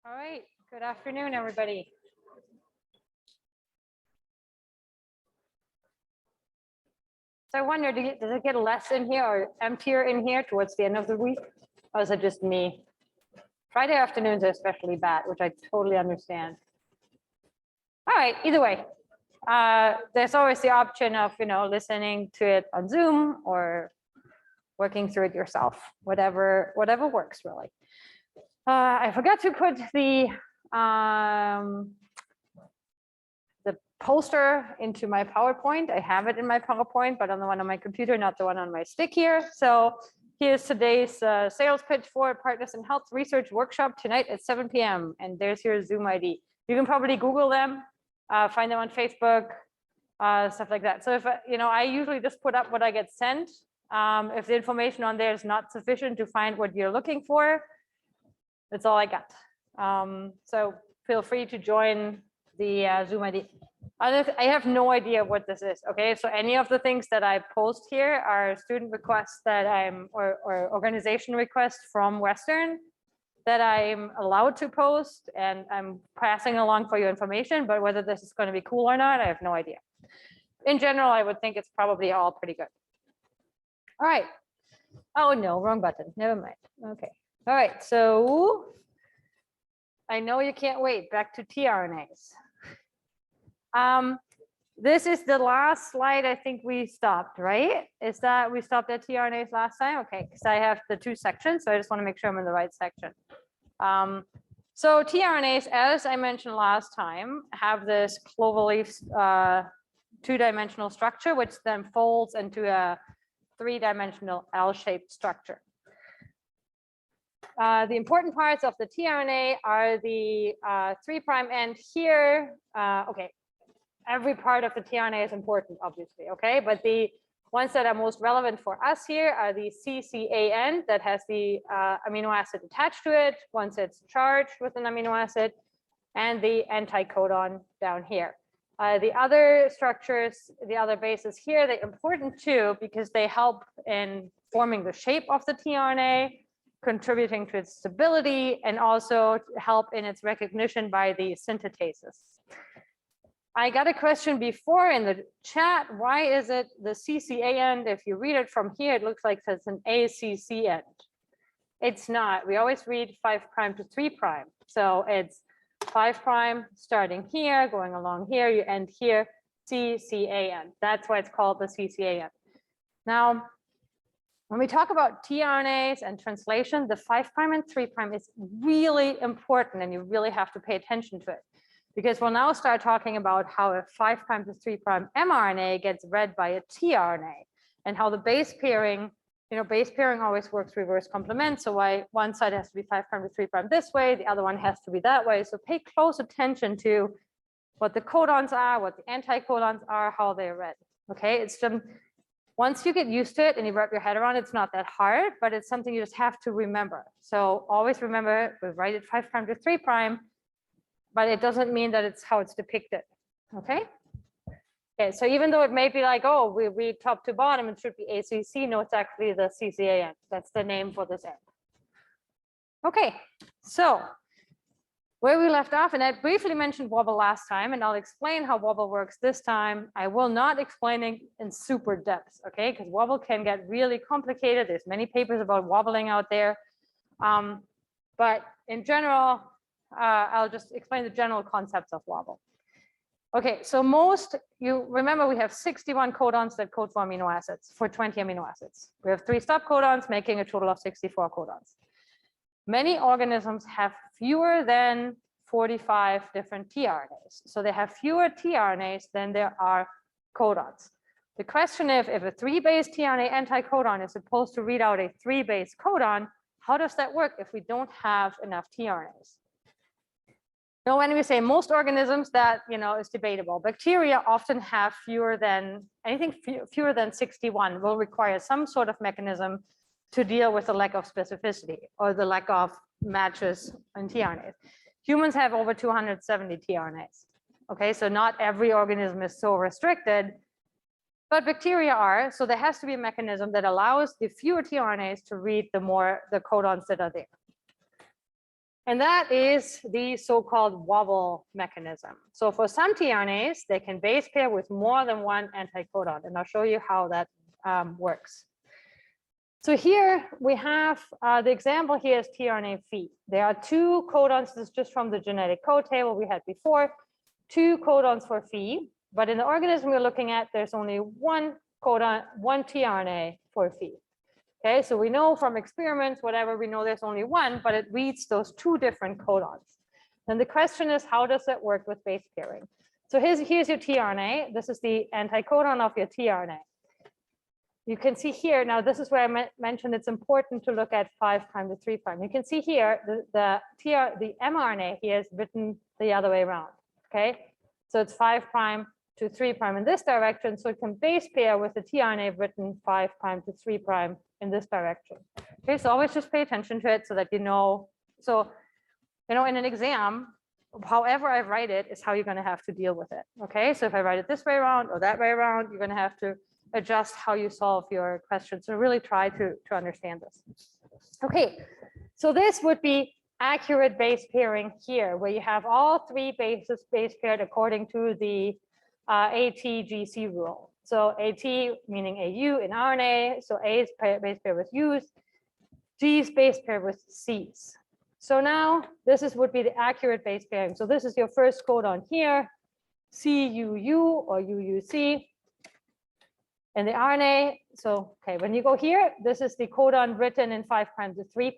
All right, good afternoon, everybody. So I wonder, does it get less in here or emptier in here towards the end of the week? Or is it just me? Friday afternoons are especially bad, which I totally understand. All right, either way, there's always the option of, listening to it on Zoom or working through it yourself, whatever works really. I forgot to put the poster into my PowerPoint. I have it in my PowerPoint, but on the one on my computer, not the one on my stick here. So here's today's sales pitch for Partners in Health Research Workshop tonight at 7 p.m. And there's your Zoom ID. You can probably Google them, find them on Facebook, stuff like that. So if, I usually just put up what I get sent. If the information on there is not sufficient to find what you're looking for, that's all I got. So feel free to join the Zoom ID. I have no idea what this is. Okay, so any of the things that I post here are student requests that or organization requests from Western that I'm allowed to post, and I'm passing along for your information. But whether this is going to be cool or not, I have no idea. In general, I would think it's probably all pretty good. All right. Oh no, wrong button. Never mind. Okay. All right. So I know you can't wait. Back to tRNAs. This is the last slide. I think we stopped, right? Is that we stopped at tRNAs last time? Okay, because I have the two sections, so I just want to make sure I'm in the right section. So tRNAs, as I mentioned last time, have this cloverleaf two-dimensional structure, which then folds into a three-dimensional L-shaped structure. The important parts of the tRNA are the 3' end here. Okay, every part of the tRNA is important, obviously, okay? But the ones that are most relevant for us here are the CCA end that has the amino acid attached to it once it's charged with an amino acid, and the anticodon down here. The other structures, the other bases here, they're important too because they help in forming the shape of the tRNA, contributing to its stability, and also help in its recognition by the synthetases. I got a question before in the chat. Why is it the CCA end? If you read it from here, it looks like it's an ACC end. It's not. We always read 5' to 3'. So it's 5' starting here, going along here, you end here, CCA end. That's why it's called the CCA end. Now, when we talk about tRNAs and translation, the 5' and 3' is really important, and you really have to pay attention to it. Because we'll now start talking about how a 5' to 3' mRNA gets read by a tRNA, and how the base pairing, base pairing always works reverse complement. So why one side has to be 5' to 3' this way, the other one has to be that way. So pay close attention to what the codons are, what the anticodons are, how they're read. Okay, it's once you get used to it and you wrap your head around it, it's not that hard, but it's something you just have to remember. So always remember, we write it 5' to 3'. But it doesn't mean that it's how it's depicted, okay? Okay, so even though it may be like, oh, we read top to bottom, it should be ACC, no, it's actually the CCA end. That's the name for this end. Okay, so where we left off, and I briefly mentioned Wobble last time, and I'll explain how Wobble works this time. I will not explain it in super depth, okay? Because Wobble can get really complicated. There's many papers about wobbling out there. But in general, I'll just explain the general concepts of Wobble. Okay, so you remember we have 61 codons that code for amino acids, for 20 amino acids. We have 3 stop codons, making a total of 64 codons. Many organisms have fewer than 45 different tRNAs. So they have fewer tRNAs than there are codons. The question is, if a 3-base tRNA anticodon is supposed to read out a 3-base codon, how does that work if we don't have enough tRNAs? Now, when we say most organisms, that is debatable. Bacteria often have fewer than 61 will require some sort of mechanism to deal with the lack of specificity or the lack of matches in tRNAs. Humans have over 270 tRNAs. Okay, so not every organism is so restricted, but bacteria are. So there has to be a mechanism that allows the fewer tRNAs to read the codons that are there. And that is the so-called wobble mechanism. So for some tRNAs, they can base pair with more than one anticodon, and I'll show you how that works. So here we have the example here is tRNA Phe. There are 2 codons. This is just from the genetic code table we had before. 2 codons for Phe, but in the organism we're looking at, there's only one codon, one tRNA for Phe. Okay, so we know from experiments, whatever, we know there's only one, but it reads those 2 different codons. And the question is, how does that work with base pairing? So here's your tRNA. This is the anticodon of your tRNA. You can see here, now this is where I mentioned it's important to look at 5' to 3'. You can see here, the mRNA here is written the other way around, okay? So it's 5' to 3' in this direction, so it can base pair with the tRNA written 5' to 3' in this direction. Okay, so always just pay attention to it so that you know. So, you know, in an exam, however I write it is how you're going to have to deal with it. Okay, so if I write it this way around or that way around, you're going to have to adjust how you solve your questions. So really try to understand this. Okay, so this would be accurate base pairing here, where you have all 3 bases base paired according to the AT-GC rule. So AT meaning AU in RNA, so A is base paired with U's, G is base paired with C's. So now this would be the accurate base pairing. So this is your first codon here, CUU or UUC. In the RNA, so okay, when you go here, this is the codon written in 5' to 3',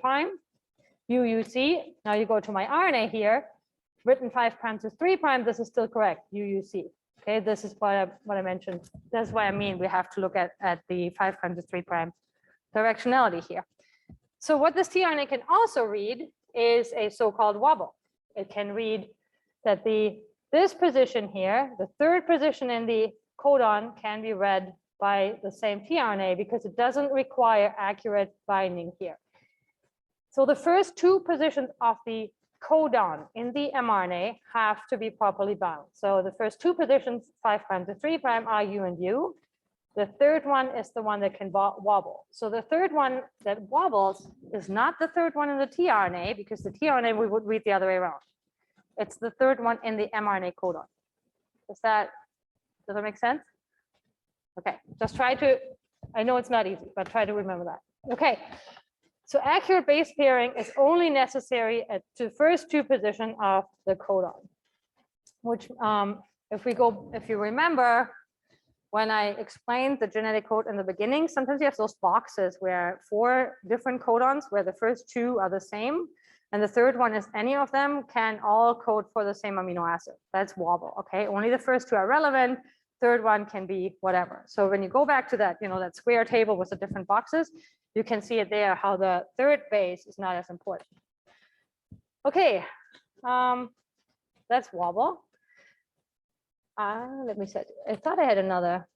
UUC. Now you go to my RNA here, written 5' to 3', this is still correct, UUC. Okay, this is what I mentioned. That's what I mean. We have to look at the 5' to 3' directionality here. So what this tRNA can also read is a so-called wobble. It can read that this position here, the 3rd position in the codon, can be read by the same tRNA because it doesn't require accurate binding here. So the first 2 positions of the codon in the mRNA have to be properly bound. So the first 2 positions, 5' to 3', are U and U. The 3rd one is the one that can wobble. So the 3rd one that wobbles is not the 3rd one in the tRNA, because the tRNA we would read the other way around. It's the 3rd one in the mRNA codon. Does that make sense? Okay, just try to, I know it's not easy, but try to remember that. Okay, so accurate base pairing is only necessary at the first 2 positions of the codon, which if you remember, when I explained the genetic code in the beginning, sometimes you have those boxes where 4 different codons, where the first 2 are the same, and the 3rd one is any of them can all code for the same amino acid. That's wobble, okay? Only the first 2 are relevant. 3rd one can be whatever. So when you go back to that, that square table with the different boxes, you can see it there, how the 3rd base is not as important. Okay, that's wobble. Let me set, I thought I had another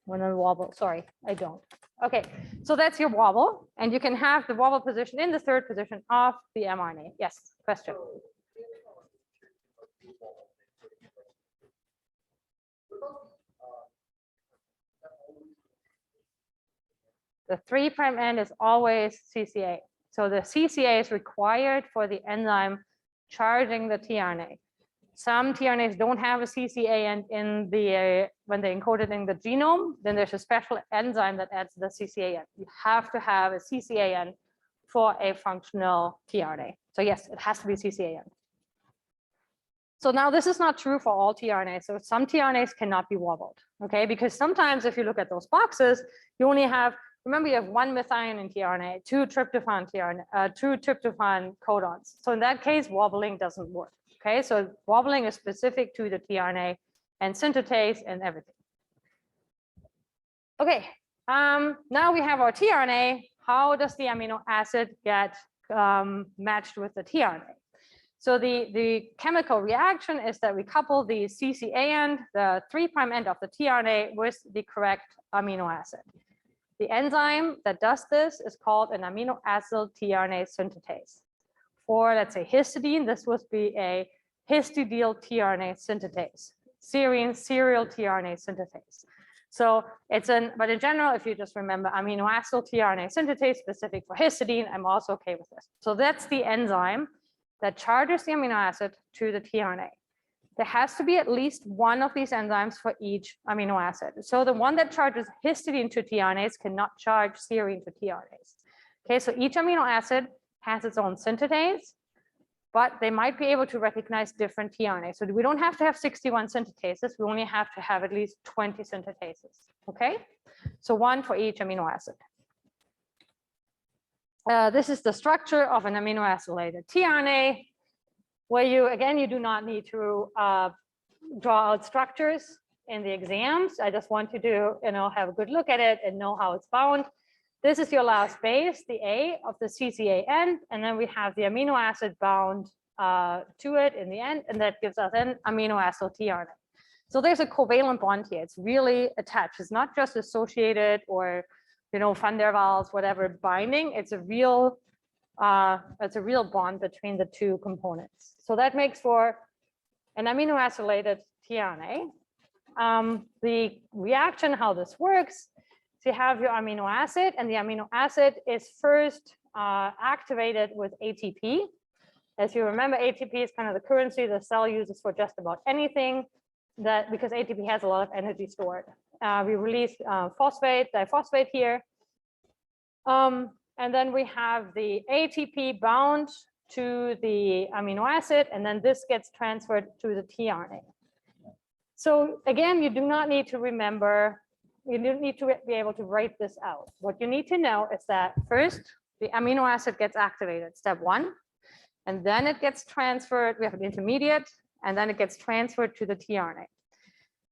one on wobble. Sorry, I don't. Okay, so that's your wobble, and you can have the wobble position in the 3rd position of the mRNA. Yes, question. The 3' end is always CCA. So the CCA is required for the enzyme charging the tRNA. Some tRNAs don't have a CCA end in the when they encode it in the genome, then there's a special enzyme that adds the CCA end. You have to have a CCA end for a functional tRNA. So yes, it has to be CCA end. So now this is not true for all tRNAs. So some tRNAs cannot be wobbled, okay? Because sometimes if you look at those boxes, you only have, remember you have 1 methionine tRNA, 2 tryptophan tRNA, 2 tryptophan codons. So in that case, wobbling doesn't work. Okay, so wobbling is specific to the tRNA and synthetase and everything. Okay, now we have our tRNA. How does the amino acid get matched with the tRNA? So the chemical reaction is that we couple the CCA end, the 3' end of the tRNA, with the correct amino acid. The enzyme that does this is called an amino acid tRNA synthetase. For, let's say, histidine, this would be a histidyl tRNA synthetase, serine serial tRNA synthetase. So it's but in general, if you just remember amino acid tRNA synthetase specific for histidine, I'm also okay with this. So that's the enzyme that charges the amino acid to the tRNA. There has to be at least one of these enzymes for each amino acid. So the one that charges histidine to tRNAs cannot charge serine to tRNAs. Okay, so each amino acid has its own synthetase, but they might be able to recognize different tRNAs. So we don't have to have 61 synthetases. We only have to have at least 20 synthetases. Okay, so one for each amino acid. This is the structure of an amino acylated tRNA, where you do not need to draw out structures in the exams. I just want you to have a good look at it and know how it's bound. This is your last base, the A of the CCA end, and then we have the amino acid bound to it in the end, and that gives us an amino acyl tRNA. So there's a covalent bond here. It's really attached. It's not just associated or van der Waals, whatever binding. It's a real bond between the two components. So that makes for an amino acylated tRNA. The reaction, how this works, so you have your amino acid, and the amino acid is first activated with ATP. As you remember, ATP is kind of the currency the cell uses for just about anything, because ATP has a lot of energy stored. We release diphosphate here. And then we have the ATP bound to the amino acid, and then this gets transferred to the tRNA. So again, you do not need to remember, you don't need to be able to write this out. What you need to know is that first, the amino acid gets activated, step one, and then it gets transferred, we have an intermediate, and then it gets transferred to the tRNA.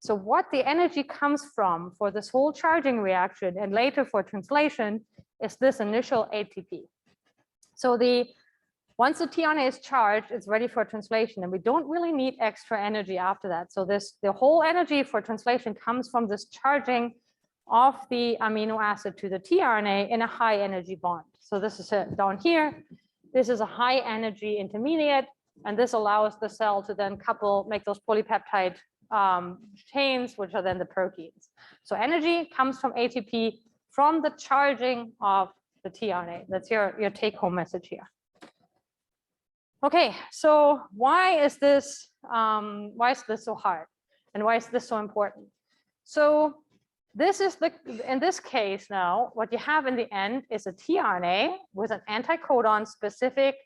So what the energy comes from for this whole charging reaction and later for translation is this initial ATP. So once the tRNA is charged, it's ready for translation, and we don't really need extra energy after that. So the whole energy for translation comes from this charging of the amino acid to the tRNA in a high energy bond. So this is down here. This is a high energy intermediate, and this allows the cell to then make those polypeptide chains, which are then the proteins. So energy comes from ATP from the charging of the tRNA. That's your take-home message here. Okay, so why is this so hard, and why is this so important? So this is in this case now, what you have in the end is a tRNA with an anticodon specific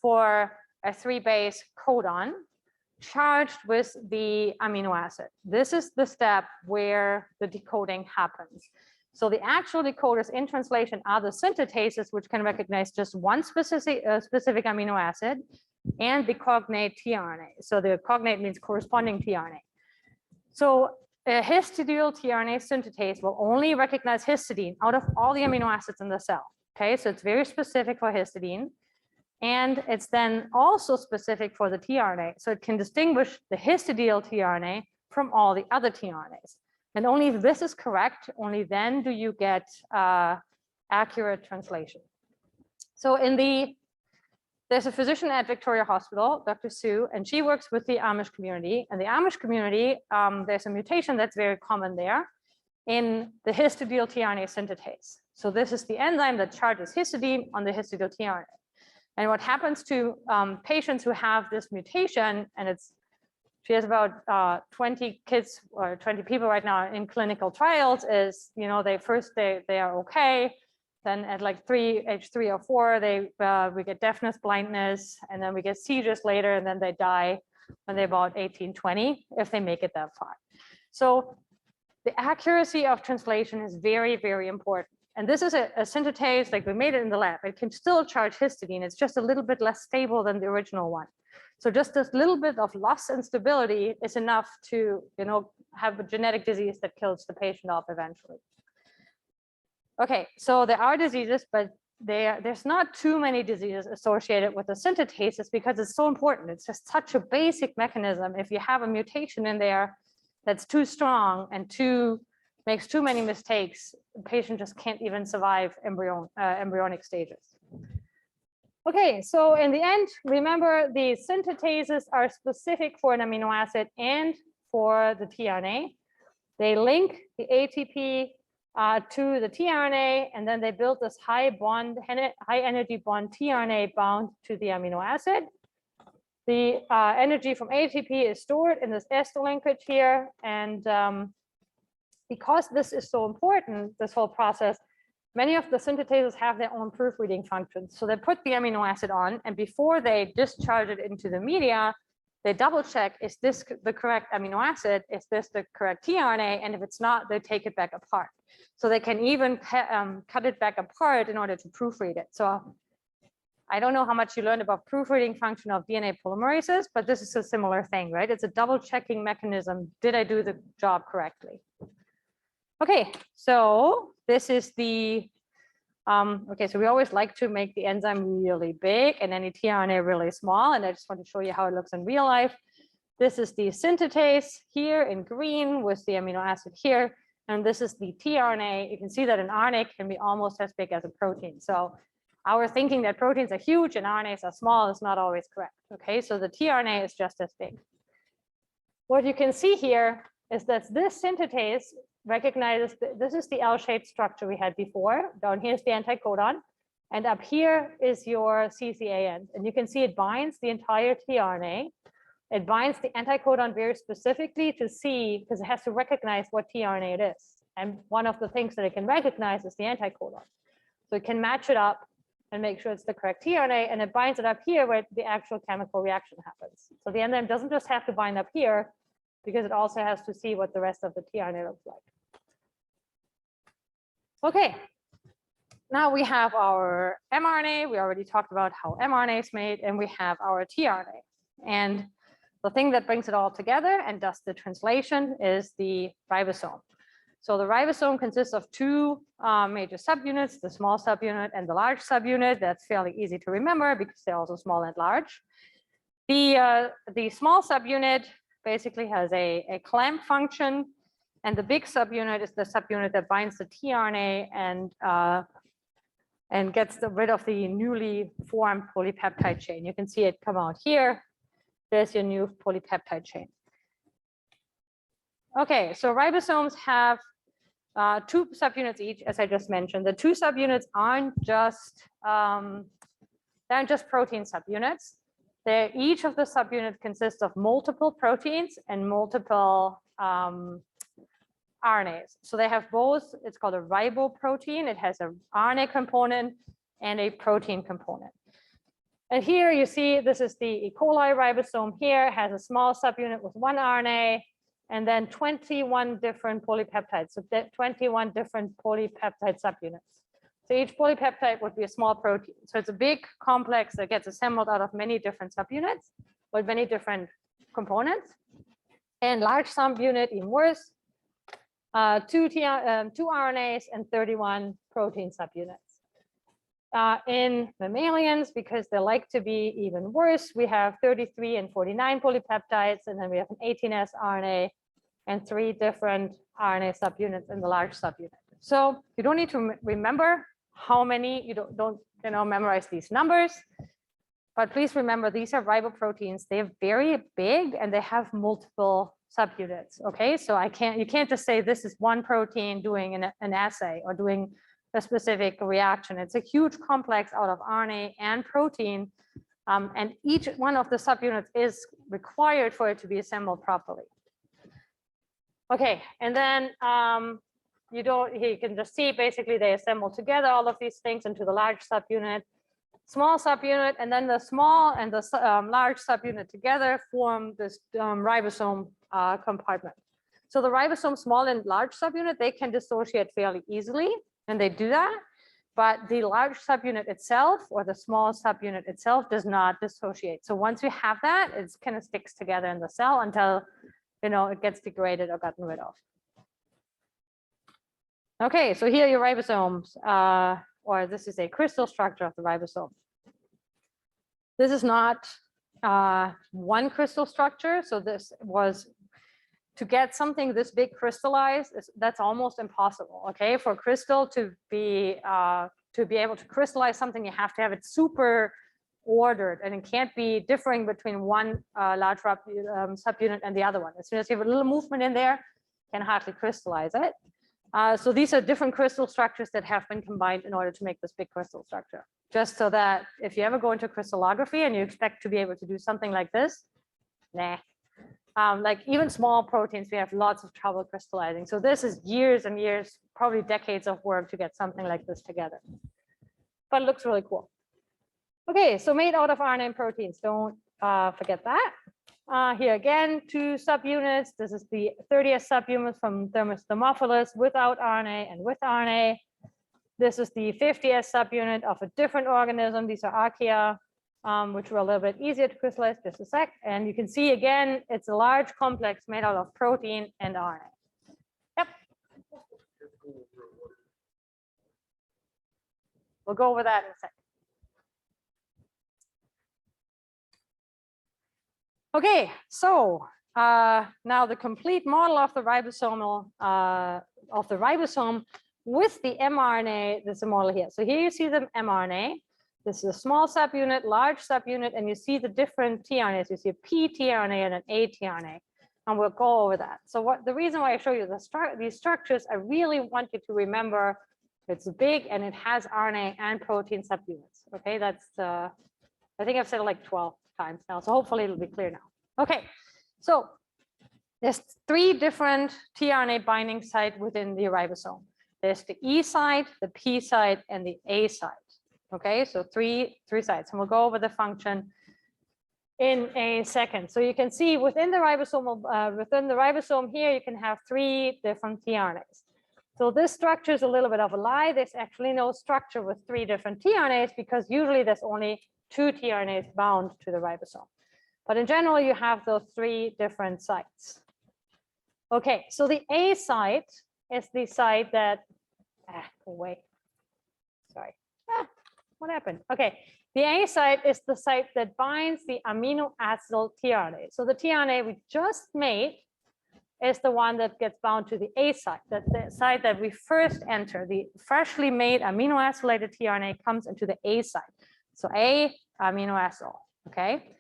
for a 3-base codon charged with the amino acid. This is the step where the decoding happens. So the actual decoders in translation are the synthetases, which can recognize just one specific amino acid, and the cognate tRNA. So the cognate means corresponding tRNA. So a histidyl tRNA synthetase will only recognize histidine out of all the amino acids in the cell. Okay, so it's very specific for histidine. And it's then also specific for the tRNA. So it can distinguish the histidyl tRNA from all the other tRNAs. And only if this is correct, only then do you get accurate translation. So there's a physician at Victoria Hospital, Dr. Sue, and she works with the Amish community. And the Amish community, there's a mutation that's very common there in the histidyl tRNA synthetase. So this is the enzyme that charges histidine on the histidyl tRNA. And what happens to patients who have this mutation, and she has about 20 kids or 20 people right now in clinical trials, is, they are okay. Then at like age 3 or 4, we get deafness, blindness, and then we get seizures later, and then they die when they're about 18, 20, if they make it that far. So the accuracy of translation is very, very important. And this is a synthetase, like we made it in the lab. It can still charge histidine. It's just a little bit less stable than the original one. So just this little bit of loss and stability is enough to, have a genetic disease that kills the patient off eventually. Okay, so there are diseases, but there's not too many diseases associated with the synthetases because it's so important. It's just such a basic mechanism. If you have a mutation in there that's too strong and makes too many mistakes, the patient just can't even survive embryonic stages. Okay, so in the end, remember the synthetases are specific for an amino acid and for the tRNA. They link the ATP to the tRNA, and then they build this high energy bond tRNA bound to the amino acid. The energy from ATP is stored in this ester linkage here. And because this is so important, this whole process, many of the synthetases have their own proofreading functions. So they put the amino acid on, and before they discharge it into the media, they double check, is this the correct amino acid? Is this the correct tRNA? And if it's not, they take it back apart. So they can even cut it back apart in order to proofread it. So I don't know how much you learned about proofreading function of DNA polymerases, but this is a similar thing, right? It's a double checking mechanism. Did I do the job correctly? Okay, so this is the, okay, so we always like to make the enzyme really big and any tRNA really small. And I just want to show you how it looks in real life. This is the synthetase here in green with the amino acid here. And this is the tRNA. You can see that an RNA can be almost as big as a protein. So our thinking that proteins are huge and RNAs are small is not always correct. Okay, so the tRNA is just as big. What you can see here is that this synthetase recognizes this is the L-shaped structure we had before. Down here is the anticodon, and up here is your CCA end. And you can see it binds the entire tRNA. It binds the anticodon very specifically to see, because it has to recognize what tRNA it is. And one of the things that it can recognize is the anticodon. So it can match it up and make sure it's the correct tRNA, and it binds it up here where the actual chemical reaction happens. So the enzyme doesn't just have to bind up here, because it also has to see what the rest of the tRNA looks like. Okay, now we have our mRNA. We already talked about how mRNA is made, and we have our tRNA. And the thing that brings it all together and does the translation is the ribosome. So the ribosome consists of two major subunits, the small subunit and the large subunit. That's fairly easy to remember because they're also small and large. The small subunit basically has a clamp function, and the big subunit is the subunit that binds the tRNA and gets rid of the newly formed polypeptide chain. You can see it come out here. There's your new polypeptide chain. Okay, so ribosomes have two subunits each, as I just mentioned. The two subunits aren't just protein subunits. Each of the subunits consists of multiple proteins and multiple RNAs. So they have both, it's called a riboprotein. It has an RNA component and a protein component. And here you see, this is the E. coli ribosome here, has a small subunit with one RNA, and then 21 different polypeptides, so 21 different polypeptide subunits. So each polypeptide would be a small protein. So it's a big complex that gets assembled out of many different subunits with many different components. And large subunit, even worse, two RNAs and 31 protein subunits. In mammalians, because they like to be even worse, we have 33 and 49 polypeptides, and then we have an 18S RNA and 3 different RNA subunits in the large subunit. So you don't need to remember how many, you don't memorize these numbers, but please remember these are riboproteins. They're very big and they have multiple subunits. Okay, so you can't just say this is one protein doing an assay or doing a specific reaction. It's a huge complex out of RNA and protein, and each one of the subunits is required for it to be assembled properly. Okay, and then you can just see basically they assemble together all of these things into the large subunit, small subunit, and then the small and the large subunit together form this ribosome compartment. So the ribosome small and large subunit, they can dissociate fairly easily, and they do that, but the large subunit itself or the small subunit itself does not dissociate. So once you have that, it kind of sticks together in the cell until it gets degraded or gotten rid of. Okay, so here are your ribosomes, or this is a crystal structure of the ribosome. This is not one crystal structure. So this was, to get something this big crystallized, that's almost impossible. Okay, for crystal to be able to crystallize something, you have to have it super ordered, and it can't be differing between one large subunit and the other one. As soon as you have a little movement in there, you can hardly crystallize it. So these are different crystal structures that have been combined in order to make this big crystal structure. just so that if you ever go into crystallography and you expect to be able to do something like this, nah. Like even small proteins, we have lots of trouble crystallizing. So this is years and years, probably decades of work to get something like this together. But it looks really cool. Okay, so made out of RNA and proteins, don't forget that. Here again, 2 subunits. This is the 30th subunit from Thermus thermophilus without RNA and with RNA. This is the 50th subunit of a different organism. These are archaea, which were a little bit easier to crystallize, just a sec. And you can see again, it's a large complex made out of protein and RNA. Yep. We'll go over that in a sec. Okay, so now the complete model of the ribosomal ribosome with the mRNA. There's a model here. So here you see the mRNA. This is a small subunit, large subunit, and you see the different tRNAs. You see a pTRNA and an aTRNA, and we'll go over that. So the reason why I show you these structures, I really want you to remember it's big and it has RNA and protein subunits. Okay, that's I think I've said it like 12 times now, so hopefully it'll be clear now. Okay, so there's 3 different tRNA binding sites within the ribosome. There's the E site, the P site, and the A site. Okay, so three sites, and we'll go over the function in a second. So you can see within the ribosome here, you can have 3 different tRNAs. So this structure is a little bit of a lie. There's actually no structure with 3 different tRNAs because usually there's only 2 tRNAs bound to the ribosome. But in general, you have those 3 different sites. Okay, so the A site is the site that, go away. Sorry. What happened? Okay, the A site is the site that binds the amino acyl tRNA. So the tRNA we just made is the one that gets bound to the A site. That's the site that we first enter. The freshly made amino acylated tRNA comes into the A site. So A amino acyl. Okay.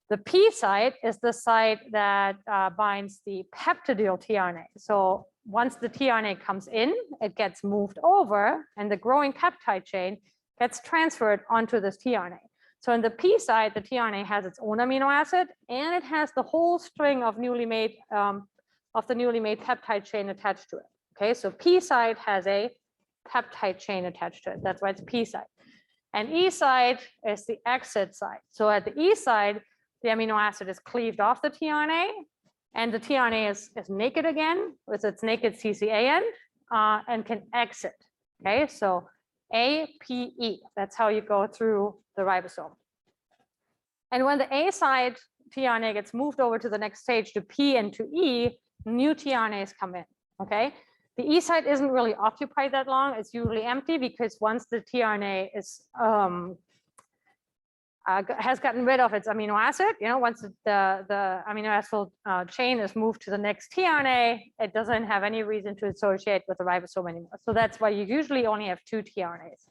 The P site is the site that binds the peptidyl tRNA. So once the tRNA comes in, it gets moved over, and the growing peptide chain gets transferred onto this tRNA. So in the P site, the tRNA has its own amino acid, and it has the whole string of the newly made peptide chain attached to it. Okay, so P site has a peptide chain attached to it. That's why it's P site. And E site is the exit site. So at the E site, the amino acid is cleaved off the tRNA, and the tRNA is naked again with its naked CCA end and can exit. Okay, so APE, that's how you go through the ribosome. And when the A site tRNA gets moved over to the next stage to P and to E, new tRNAs come in. Okay, the E site isn't really occupied that long. It's usually empty because once the tRNA is has gotten rid of its amino acid, once the amino acid chain is moved to the next tRNA, it doesn't have any reason to associate with the ribosome anymore. So that's why you usually only have 2 tRNAs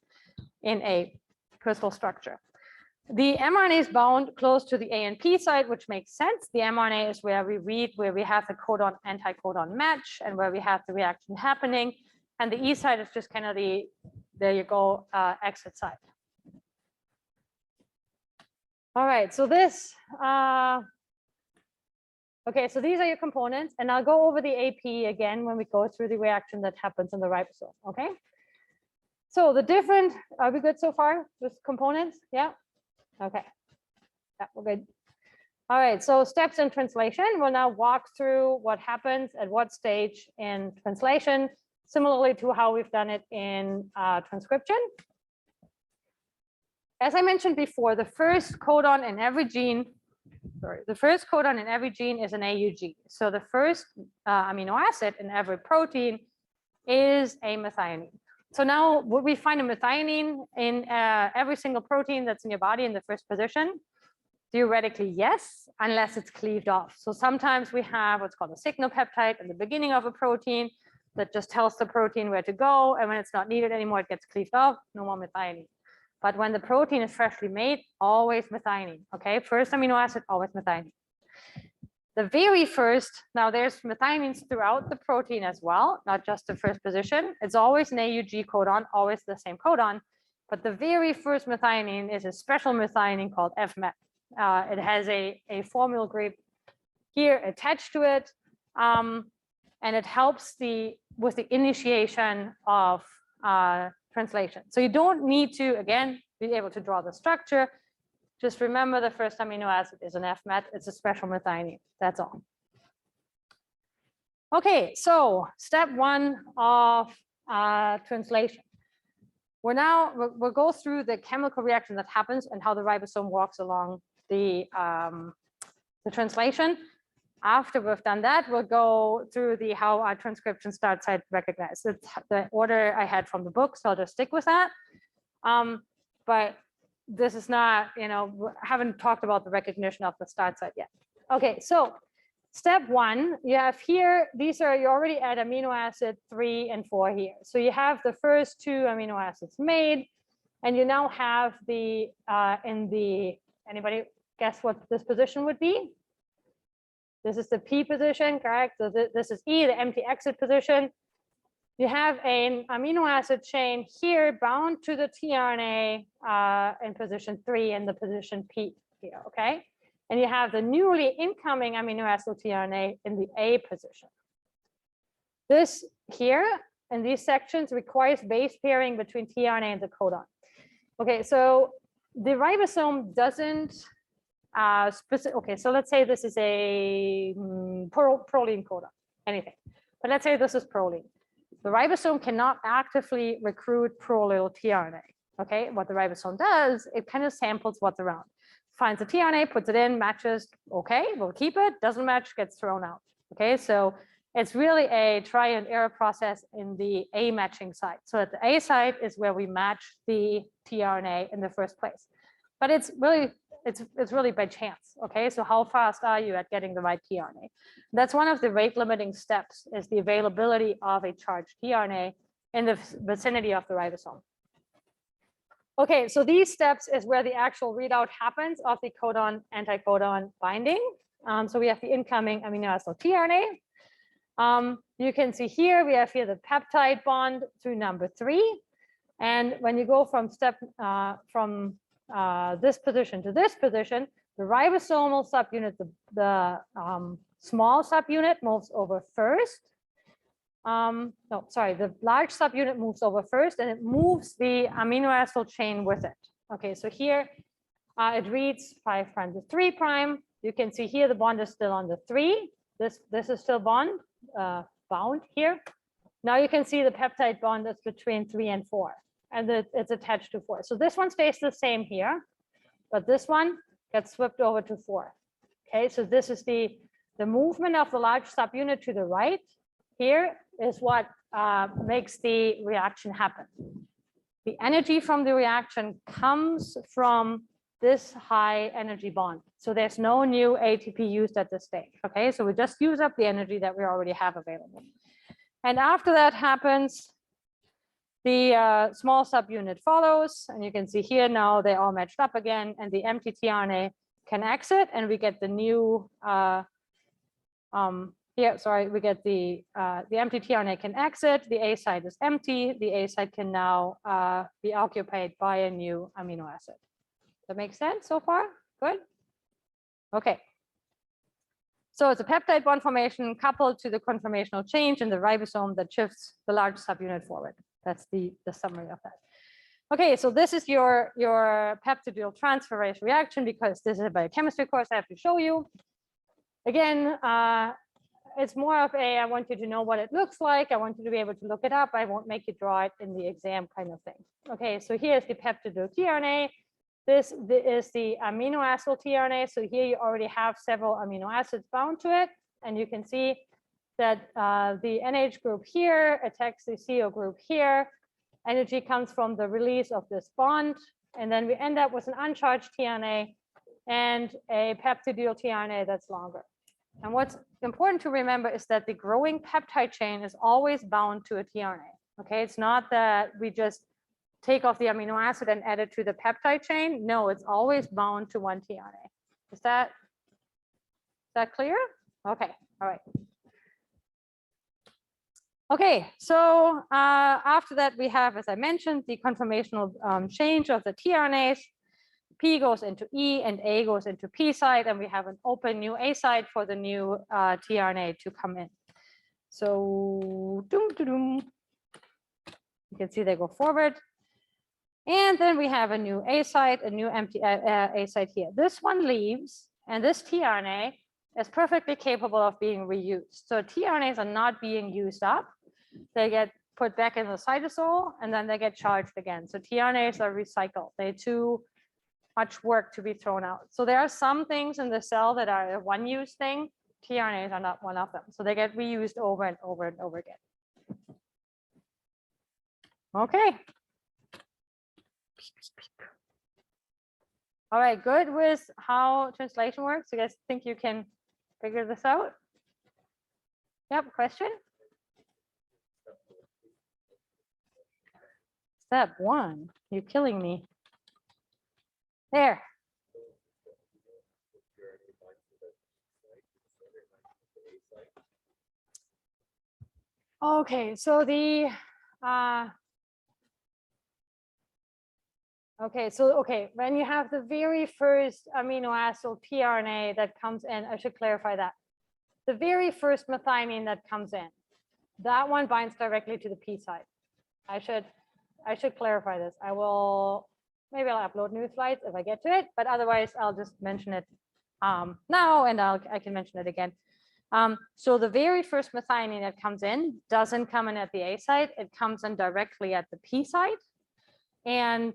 in a crystal structure. The mRNA is bound close to the A and P site, which makes sense. The mRNA is where we have the codon anti-codon match and where we have the reaction happening. And the E site is just kind of there you go, exit site. All right, so this, okay, so these are your components, and I'll go over the AP again when we go through the reaction that happens in the ribosome, okay? So the different, are we good so far with components? Yeah, okay, yeah, we're good. All right, so steps in translation, we'll now walk through what happens at what stage in translation, similarly to how we've done it in transcription. As I mentioned before, the first codon in every gene, is an AUG. So the first amino acid in every protein is a methionine. So now would we find a methionine in every single protein that's in your body in the first position? Theoretically, yes, unless it's cleaved off. So sometimes we have what's called a signal peptide in the beginning of a protein that just tells the protein where to go. And when it's not needed anymore, it gets cleaved off, no more methionine. But when the protein is freshly made, always methionine, okay? First amino acid, always methionine. The very first, now there's methionines throughout the protein as well, not just the first position. It's always an AUG codon, always the same codon. But the very first methionine is a special methionine called FMET. It has a formyl group here attached to it, and it helps with the initiation of translation. So you don't need to, again, be able to draw the structure. Just remember the first amino acid is an FMET. It's a special methionine. That's all. Okay, so step one of translation. We'll go through the chemical reaction that happens and how the ribosome walks along the translation. After we've done that, we'll go through how our transcription start site recognized. It's the order I had from the book, so I'll just stick with that. But this is not, haven't talked about the recognition of the start site yet. Okay, so step one, you have here, you already add amino acid 3 and 4 here. So you have the first 2 amino acids made, and you now have anybody guess what this position would be? This is the P position, correct? So this is E, the empty exit position. You have an amino acid chain here bound to the tRNA in position 3 and the position P here, okay? And you have the newly incoming amino acid tRNA in the A position. This here in these sections requires base pairing between tRNA and the codon. Okay, so the ribosome doesn't okay, so let's say this is a proline codon, anything. But let's say this is proline. The ribosome cannot actively recruit prolyl tRNA. Okay, what the ribosome does, it kind of samples what's around. Finds the tRNA, puts it in, matches, okay, we'll keep it, doesn't match, gets thrown out. Okay, so it's really a try and error process in the A matching site. So at the A site is where we match the tRNA in the first place. But it's really by chance. Okay, so how fast are you at getting the right tRNA? That's one of the rate limiting steps, is the availability of a charged tRNA in the vicinity of the ribosome. Okay, so these steps is where the actual readout happens of the codon anticodon binding. So we have the incoming amino acid tRNA. You can see here, we have here the peptide bond through number 3. And when you go from this position to this position, the ribosomal subunit, the small subunit moves over first. The large subunit moves over first, and it moves the amino acid chain with it. Okay, so here it reads 5' to 3'. You can see here the bond is still on the 3. This is still bound here. Now you can see the peptide bond is between 3 and 4, and it's attached to 4. So this one stays the same here, but this one gets flipped over to 4. Okay, so this is the movement of the large subunit to the right. Here is what makes the reaction happen. The energy from the reaction comes from this high energy bond. So there's no new ATP used at this stage. Okay, so we just use up the energy that we already have available. And after that happens, the small subunit follows, and you can see here now they all matched up again, and the empty tRNA can exit, and we get the new we get the empty tRNA can exit, the A site is empty, the A site can now be occupied by a new amino acid. Does that make sense so far? Good? Okay. So it's a peptide bond formation coupled to the conformational change in the ribosome that shifts the large subunit forward. That's the summary of that. Okay, so this is your peptidyl transferase reaction, because this is a biochemistry course I have to show you. Again, it's more of I want you to know what it looks like. I want you to be able to look it up. I won't make you draw it in the exam kind of thing. Okay, so here's the peptidyl tRNA. This is the amino acid tRNA. So here you already have several amino acids bound to it. And you can see that the NH group here attacks the CO group here. Energy comes from the release of this bond. And then we end up with an uncharged tRNA and a peptidyl tRNA that's longer. And what's important to remember is that the growing peptide chain is always bound to a tRNA. Okay, it's not that we just take off the amino acid and add it to the peptide chain. No, it's always bound to one tRNA. Is that clear? Okay, all right. Okay, so after that, we have, as I mentioned, the conformational change of the tRNAs. P goes into E and A goes into P site, and we have an open new A site for the new tRNA to come in. So, you can see they go forward. And then we have a new A site, a new empty A site here. This one leaves, and this tRNA is perfectly capable of being reused. So tRNAs are not being used up. They get put back in the cytosol, and then they get charged again. So tRNAs are recycled. They're too much work to be thrown out. So there are some things in the cell that are a one-use thing. tRNAs are not one of them. So they get reused over and over and over again. Okay. All right, good with how translation works. You guys think you can figure this out? Yep, question? Step 1, you're killing me. There. Okay, so the when you have the very first amino acid tRNA that comes in, I should clarify that. The very first methionine that comes in, that one binds directly to the P site. I should clarify this. Maybe I'll upload new slides if I get to it, but otherwise I'll just mention it now, and I can mention it again. So the very first methionine that comes in doesn't come in at the A site, it comes in directly at the P site. And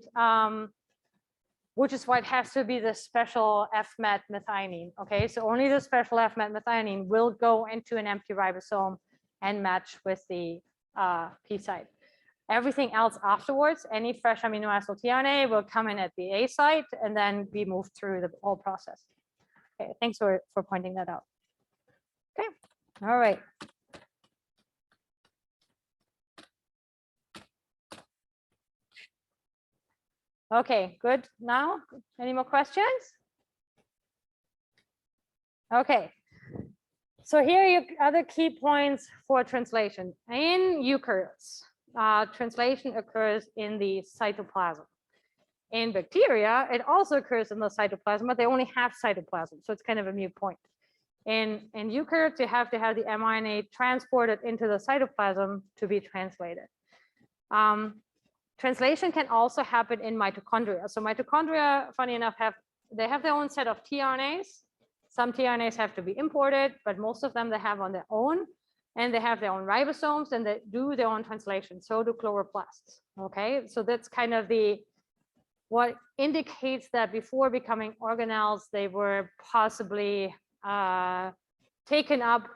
which is why it has to be the special FMET methionine. Okay, so only the special FMET methionine will go into an empty ribosome and match with the P site. Everything else afterwards, any fresh amino acid tRNA will come in at the A site and then be moved through the whole process. Okay, thanks for pointing that out. Okay, all right. Okay, good. Now, any more questions? Okay. So here are the key points for translation. In eukaryotes, translation occurs in the cytoplasm. In bacteria, it also occurs in the cytoplasm, but they only have cytoplasm, so it's kind of a moot point. In eukaryotes, you have to have the mRNA transported into the cytoplasm to be translated. Translation can also happen in mitochondria. So mitochondria, funny enough, have their own set of tRNAs. Some tRNAs have to be imported, but most of them they have on their own, and they have their own ribosomes, and they do their own translation. So do chloroplasts. Okay, so that's kind of what indicates that before becoming organelles, they were possibly taken up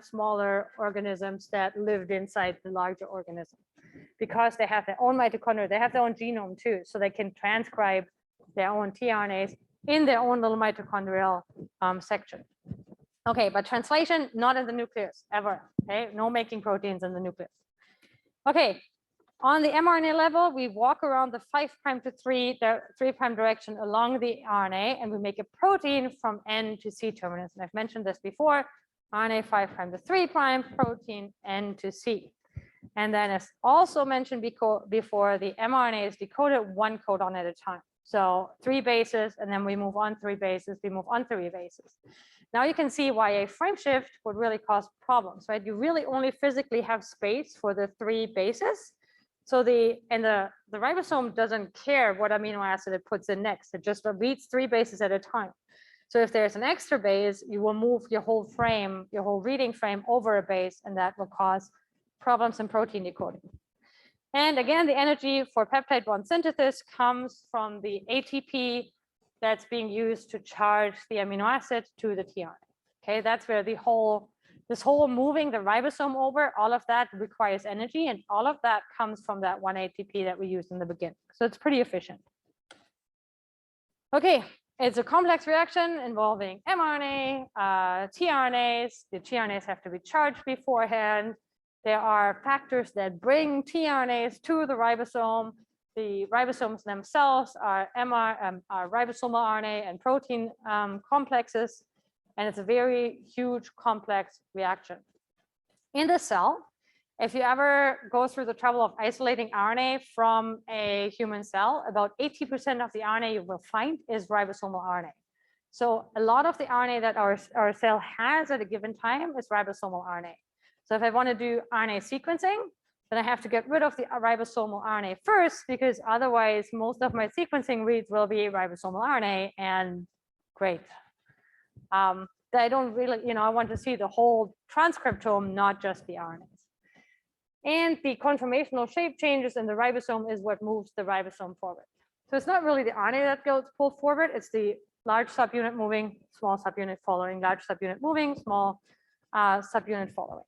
smaller organisms that lived inside the larger organism, because they have their own mitochondria, they have their own genome too, so they can transcribe their own tRNAs in their own little mitochondrial section. Okay, but translation not in the nucleus ever. Okay, no making proteins in the nucleus. Okay, on the mRNA level, we walk around the 5' to 3' direction along the RNA, and we make a protein from N to C terminus. And I've mentioned this before, RNA 5' to 3', protein N to C. And then as also mentioned before, the mRNA is decoded one codon at a time. So 3 bases, and then we move on 3 bases, we move on 3 bases. Now you can see why a frame shift would really cause problems, right? You really only physically have space for the 3 bases. So the ribosome doesn't care what amino acid it puts in next. It just reads 3 bases at a time. So if there's an extra base, you will move your whole frame, your whole reading frame over a base, and that will cause problems in protein decoding. And again, the energy for peptide bond synthesis comes from the ATP that's being used to charge the amino acid to the tRNA. Okay, that's where this whole moving the ribosome over, all of that requires energy, and all of that comes from that one ATP that we used in the beginning. So it's pretty efficient. Okay, it's a complex reaction involving mRNA, tRNAs. The tRNAs have to be charged beforehand. There are factors that bring tRNAs to the ribosome. The ribosomes themselves are ribosomal RNA and protein complexes, and it's a very huge complex reaction. In the cell, if you ever go through the trouble of isolating RNA from a human cell, about 80% of the RNA you will find is ribosomal RNA. So a lot of the RNA that our cell has at a given time is ribosomal RNA. So if I want to do RNA sequencing, then I have to get rid of the ribosomal RNA first, because otherwise most of my sequencing reads will be ribosomal RNA, and great. I don't really, I want to see the whole transcriptome, not just the RNAs. And the conformational shape changes in the ribosome is what moves the ribosome forward. So it's not really the RNA that goes pulled forward, it's the large subunit moving, small subunit following, large subunit moving, small subunit following.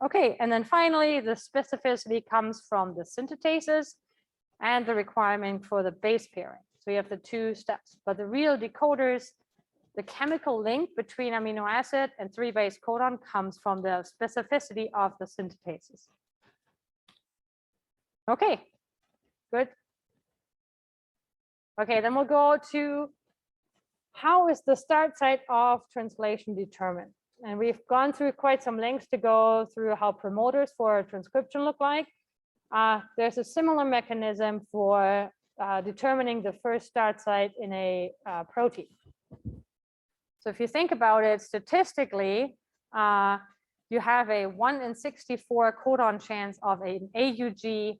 Okay, and then finally, the specificity comes from the synthetases and the requirement for the base pairing. So you have the two steps, but the real decoders, the chemical link between amino acid and 3' codon comes from the specificity of the synthetases. Okay, good. Okay, then we'll go to how is the start site of translation determined? And we've gone through quite some links to go through how promoters for transcription look like. There's a similar mechanism for determining the first start site in a protein. So if you think about it statistically, you have a 1 in 64 codon chance of an AUG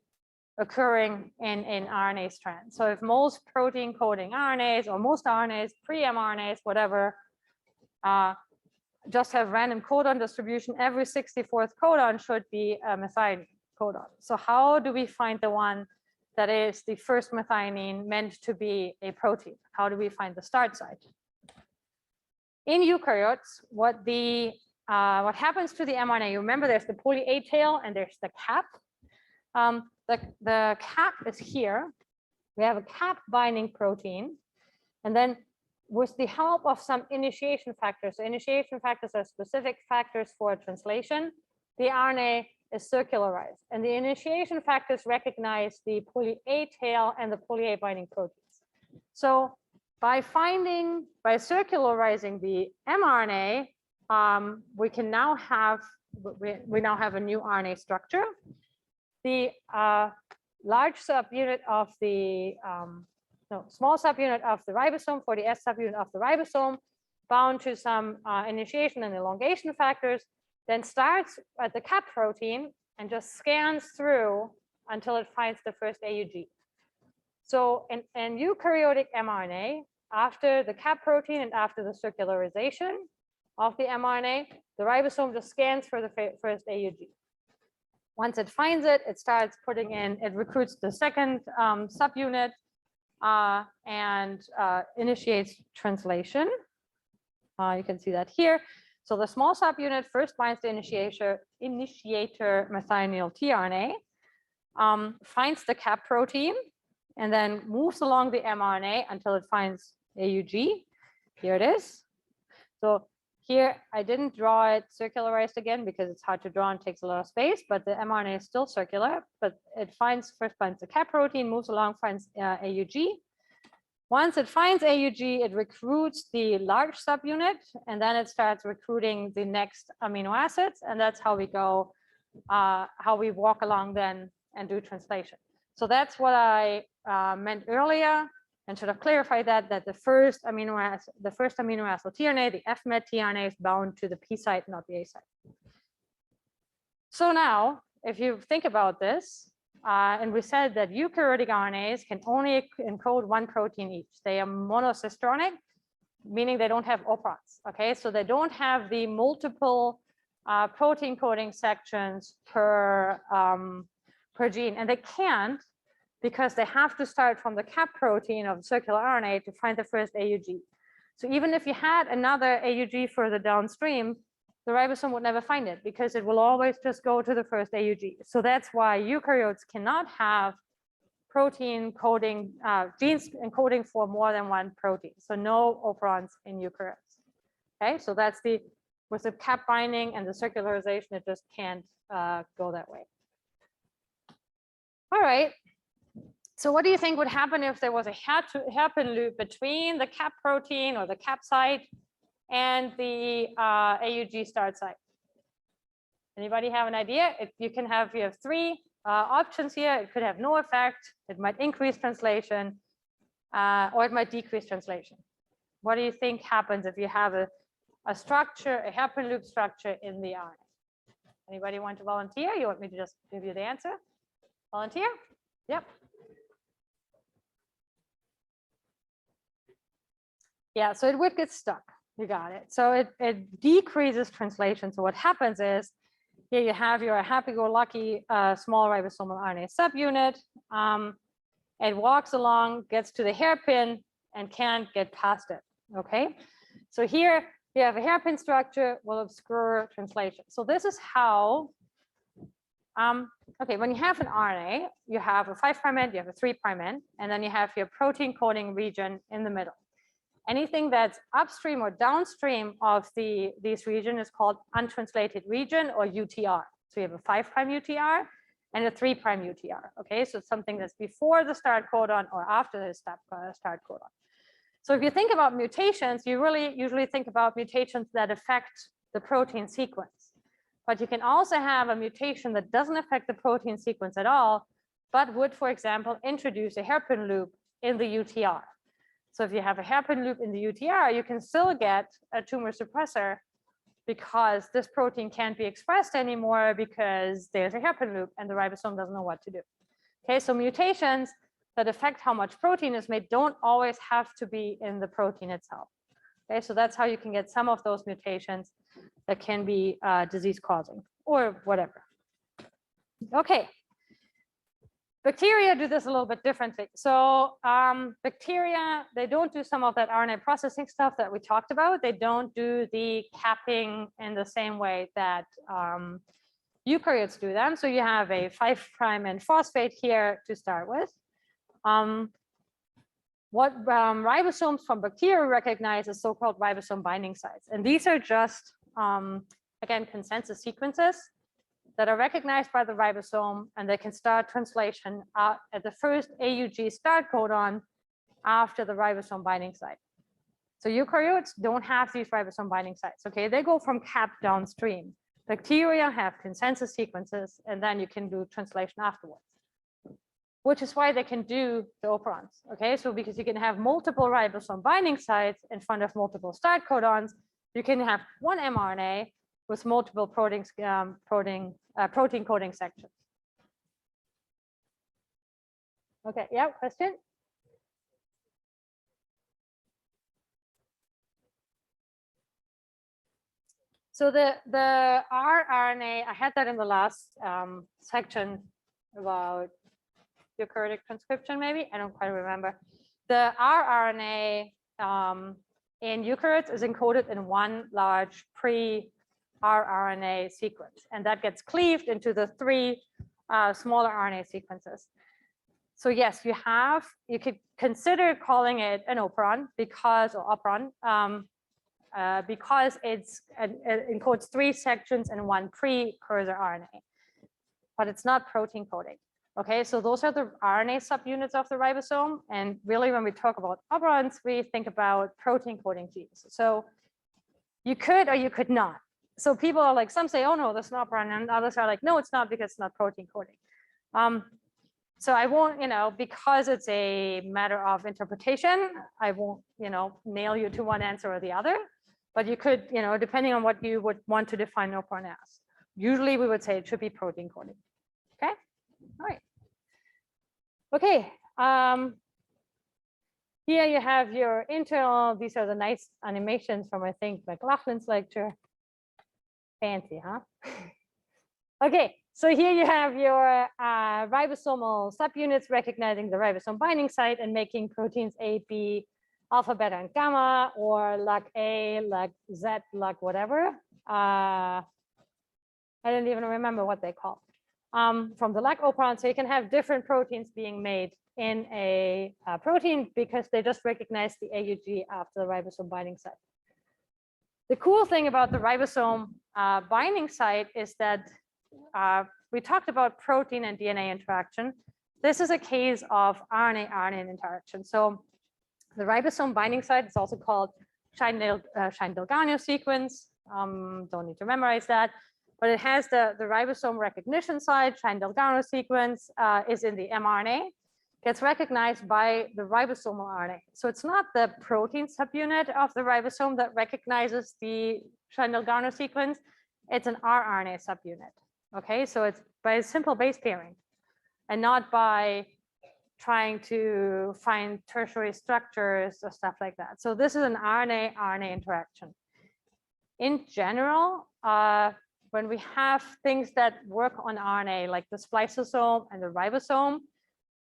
occurring in an RNA strand. So if most protein coding RNAs or most RNAs, pre-mRNAs, whatever, just have random codon distribution, every 64th codon should be a methionine codon. So how do we find the one that is the first methionine meant to be a protein? How do we find the start site? In eukaryotes, what happens to the mRNA, you remember there's the poly A tail and there's the cap. The cap is here. We have a cap binding protein, and then with the help of some initiation factors, so initiation factors are specific factors for translation, the RNA is circularized, and the initiation factors recognize the poly A tail and the poly A binding proteins. So by circularizing the mRNA, we now have a new RNA structure. The large subunit of the small subunit of the ribosome for the S subunit of the ribosome, bound to some initiation and elongation factors, then starts at the cap protein and just scans through until it finds the first AUG. So in eukaryotic mRNA, after the cap protein and after the circularization of the mRNA, the ribosome just scans for the first AUG. Once it finds it, it starts putting in, it recruits the second subunit and initiates translation. You can see that here. So the small subunit first binds the initiator methionine tRNA, finds the cap protein, and then moves along the mRNA until it finds AUG. Here it is. So here, I didn't draw it circularized again because it's hard to draw and takes a lot of space, but the mRNA is still circular, but it first finds the cap protein, moves along, finds AUG. Once it finds AUG, it recruits the large subunit, and then it starts recruiting the next amino acids, and that's how we go, how we walk along then and do translation. So that's what I meant earlier. And should have clarified that the first amino acid tRNA, the FMET tRNA, is bound to the P site, not the A site. So now, if you think about this, and we said that eukaryotic RNAs can only encode one protein each. They are monocistronic, meaning they don't have operons. Okay, so they don't have the multiple protein coding sections per gene, and they can't, because they have to start from the cap protein of the circular RNA to find the first AUG. So even if you had another AUG further downstream, the ribosome would never find it because it will always just go to the first AUG. So that's why eukaryotes cannot have protein coding, genes encoding for more than one protein. So no operons in eukaryotes. Okay, so that's with the cap binding and the circularization, it just can't go that way. All right. So what do you think would happen if there was a hairpin loop between the cap protein or the cap site and the AUG start site? Anybody have an idea? If you have three options here. It could have no effect. It might increase translation, or it might decrease translation. What do you think happens if you have a structure, a hairpin loop structure in the RNA? Anybody want to volunteer? You want me to just give you the answer? Volunteer? Yep. Yeah, so it would get stuck. You got it. So it decreases translation. So what happens is, here you have your happy-go-lucky small ribosomal RNA subunit. It walks along, gets to the hairpin, and can't get past it. Okay, so here you have a hairpin structure will obscure translation. So this is how. Okay, when you have an RNA, you have a 5' end, you have a 3' end, and then you have your protein coding region in the middle. Anything that's upstream or downstream of this region is called untranslated region, or UTR. So you have a 5' UTR and a 3' UTR. Okay, so it's something that's before the start codon or after the start codon. So if you think about mutations, you really usually think about mutations that affect the protein sequence. But you can also have a mutation that doesn't affect the protein sequence at all, but would, for example, introduce a hairpin loop in the UTR. So if you have a hairpin loop in the UTR, you can still get a tumor suppressor because this protein can't be expressed anymore because there's a hairpin loop and the ribosome doesn't know what to do. Okay, so mutations that affect how much protein is made don't always have to be in the protein itself. Okay, so that's how you can get some of those mutations that can be disease causing or whatever. Okay. Bacteria do this a little bit differently. So bacteria, they don't do some of that RNA processing stuff that we talked about. They don't do the capping in the same way that eukaryotes do them. So you have a 5' and phosphate here to start with. What ribosomes from bacteria recognize as so-called ribosome binding sites. And these are just, again, consensus sequences that are recognized by the ribosome, and they can start translation out at the first AUG start codon after the ribosome binding site. So eukaryotes don't have these ribosome binding sites. Okay, they go from cap downstream. Bacteria have consensus sequences, and then you can do translation afterwards, which is why they can do the operons. Okay, so because you can have multiple ribosome binding sites in front of multiple start codons, you can have one mRNA with multiple protein coding sections. Okay, yeah, question? So the rRNA, I had that in the last section about eukaryotic transcription, maybe, I don't quite remember. The rRNA in eukaryotes is encoded in one large pre-rRNA sequence, and that gets cleaved into the three smaller RNA sequences. So yes, you could consider calling it an operon because, or operon, because it encodes three sections in one precursor RNA, but it's not protein coding. Okay, so those are the RNA subunits of the ribosome. And really, when we talk about operons, we think about protein coding genes. So you could or you could not. So people are like, some say, oh no, that's an operon, and others are like, no, it's not because it's not protein coding. So I won't, because it's a matter of interpretation, I won't, nail you to one answer or the other. But you could, depending on what you would want to define operon as. Usually we would say it should be protein coding. Okay. All right. Okay. Here you have your internal. These are the nice animations from, I think, McLaughlin's lecture. Fancy, huh? Okay. So here you have your ribosomal subunits recognizing the ribosome binding site and making proteins A, B, alpha, beta, and gamma, or LUG-A, LUG-Z, LUG whatever. I don't even remember what they call. From the LUG operon, so you can have different proteins being made in a protein because they just recognize the AUG after the ribosome binding site. The cool thing about the ribosome binding site is that we talked about protein and DNA interaction. This is a case of RNA-RNA interaction. So the ribosome binding site is also called Shine-Dalgarno sequence. Don't need to memorize that. but it has the ribosome recognition site. Shine-Dalgarno sequence is in the mRNA, gets recognized by the ribosomal RNA. So it's not the protein subunit of the ribosome that recognizes the Shine-Dalgarno sequence, it's an rRNA subunit. Okay, so it's by a simple base pairing and not by trying to find tertiary structures or stuff like that. So this is an RNA-RNA interaction. In general, when we have things that work on RNA, like the spliceosome and the ribosome,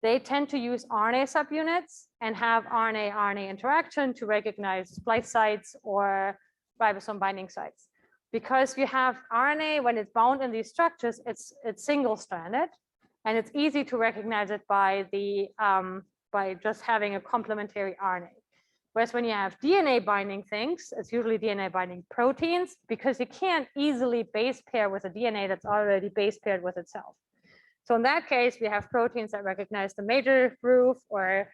they tend to use RNA subunits and have RNA-RNA interaction to recognize splice sites or ribosome binding sites. Because you have RNA, when it's bound in these structures, it's single-stranded, and it's easy to recognize it by just having a complementary RNA. Whereas when you have DNA binding things, it's usually DNA binding proteins, because you can't easily base pair with a DNA that's already base paired with itself. So in that case, we have proteins that recognize the major groove or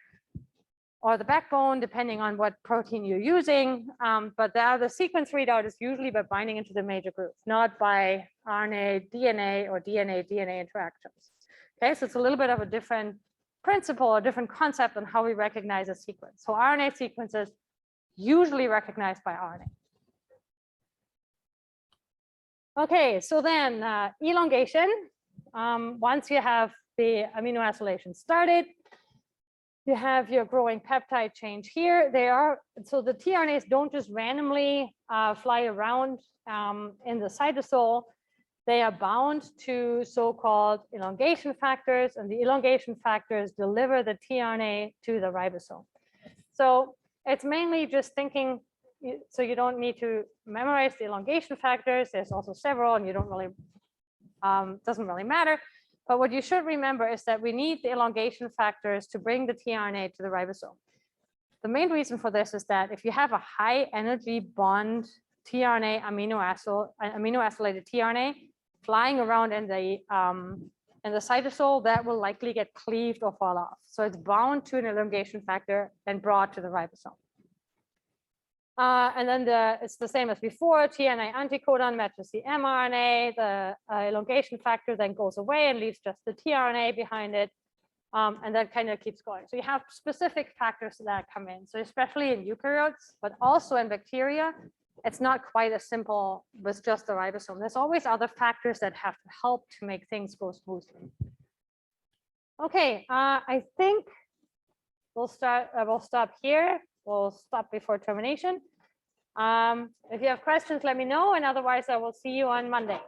the backbone, depending on what protein you're using. But the sequence readout is usually by binding into the major groove, not by RNA, DNA, or DNA-DNA interactions. Okay, so it's a little bit of a different principle or different concept on how we recognize a sequence. So RNA sequences usually recognized by RNA. Okay, so then elongation. Once you have the amino acylation started, you have your growing peptide change here. So the tRNAs don't just randomly fly around in the cytosol. They are bound to so-called elongation factors, and the elongation factors deliver the tRNA to the ribosome. So it's mainly just thinking, so you don't need to memorize the elongation factors. There's also several, and you don't really, doesn't really matter. But what you should remember is that we need the elongation factors to bring the tRNA to the ribosome. The main reason for this is that if you have a high energy bond tRNA amino acylated tRNA flying around in the cytosol, that will likely get cleaved or fall off. So it's bound to an elongation factor and brought to the ribosome. And then it's the same as before. tRNA anticodon matches the mRNA. The elongation factor then goes away and leaves just the tRNA behind it. And that kind of keeps going. So you have specific factors that come in. So especially in eukaryotes, but also in bacteria, it's not quite as simple with just the ribosome. There's always other factors that have to help to make things go smoothly. Okay, I think we'll stop here. We'll stop before termination. If you have questions, let me know, and otherwise I will see you on Monday.